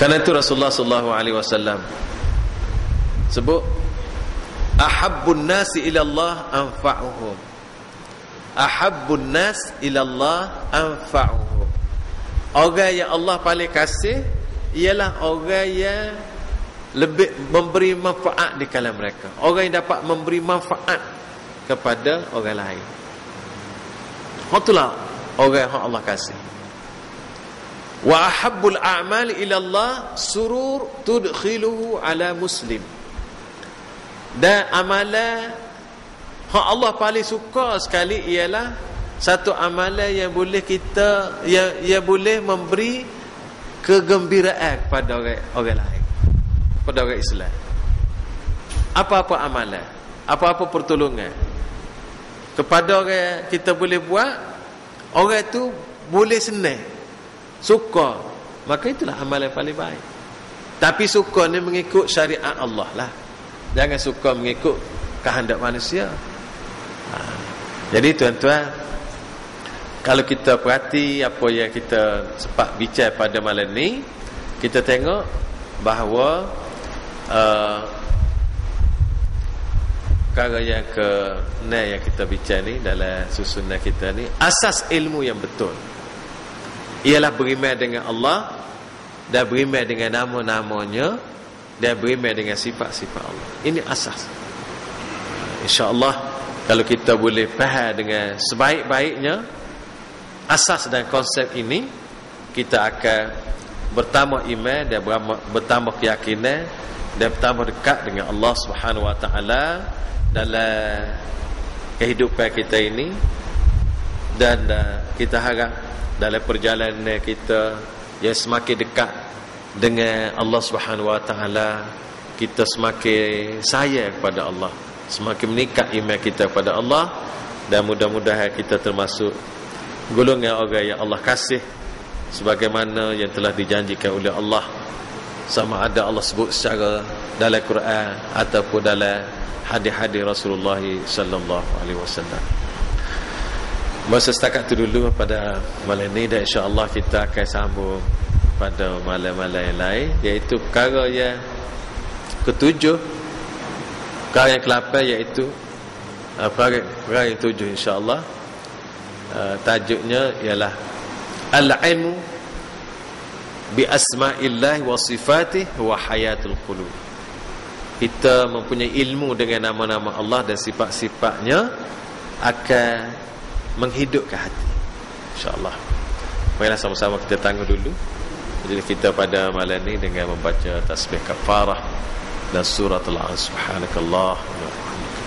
Karena itu Rasulullah sallallahu alaihi wasallam sebut ahabbun nasi ila Allah anfa'uhum. Ahabbun nas ila Allah anfa'uhum. Orang yang Allah paling kasih ialah orang yang lebih memberi manfaat di kalangan mereka, orang yang dapat memberi manfaat kepada orang lain. Itulah orang yang Allah kasih. Wa ahabbul a'mali ila Allah surur tudkhiluhu ala muslim. Dan amalan yang Allah paling suka sekali ialah satu amalan yang boleh kita yang boleh memberi kegembiraan kepada orang lain, kepada orang Islam. Apa-apa amalan, apa-apa pertolongan kepada orang kita boleh buat, orang tu boleh senang, suka, maka itulah amalan paling baik. Tapi suka ni mengikut syariat Allah lah, jangan suka mengikut kehendak manusia. Jadi tuan-tuan, kalau kita perhati apa yang kita sempat bincang pada malam ni, kita tengok bahawa perkara yang ke-6 yang kita bincang ni dalam susunan kita ni, asas ilmu yang betul ialah beriman dengan Allah dan beriman dengan nama-namanya dan beriman dengan sifat-sifat Allah. Ini asas. InsyaAllah kalau kita boleh faham dengan sebaik-baiknya asas dan konsep ini, kita akan bertambah iman dan bertambah keyakinan dan bertambah dekat dengan Allah Subhanahu Wa Taala dalam kehidupan kita ini, dan kita harap dalam perjalanan kita yang semakin dekat dengan Allah Subhanahu Wa Taala, kita semakin sayang kepada Allah, semakin meningkat iman kita kepada Allah, dan mudah-mudahan kita termasuk golongan orang yang Allah kasih sebagaimana yang telah dijanjikan oleh Allah, sama ada Allah sebut secara dalam Quran ataupun dalam hadis-hadis Rasulullah sallallahu alaihi wasallam. Masa setakat itu dulu pada malam ini, dan insya-Allah kita akan sambung pada malam-malam yang lain, iaitu perkara yang ketujuh, perkara yang ke-8, iaitu perkara yang ketujuh insya-Allah. Tajuknya ialah al-ilmu bi asma'illah wa sifatih wa hayatul qulub. Kita mempunyai ilmu dengan nama-nama Allah dan sifat-sifatnya akan menghidupkan hati, insya-Allah. Marilah sama-sama kita tangguh dulu. Jadi kita pada malam ini dengan membaca tasbih kafarah dan surah Al-An. Subhanakallah wa bihamdika,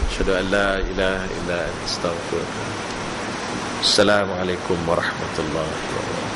asyhadu an la ilaha illa anta, astaghfiruka. Assalamualaikum warahmatullahi wabarakatuh.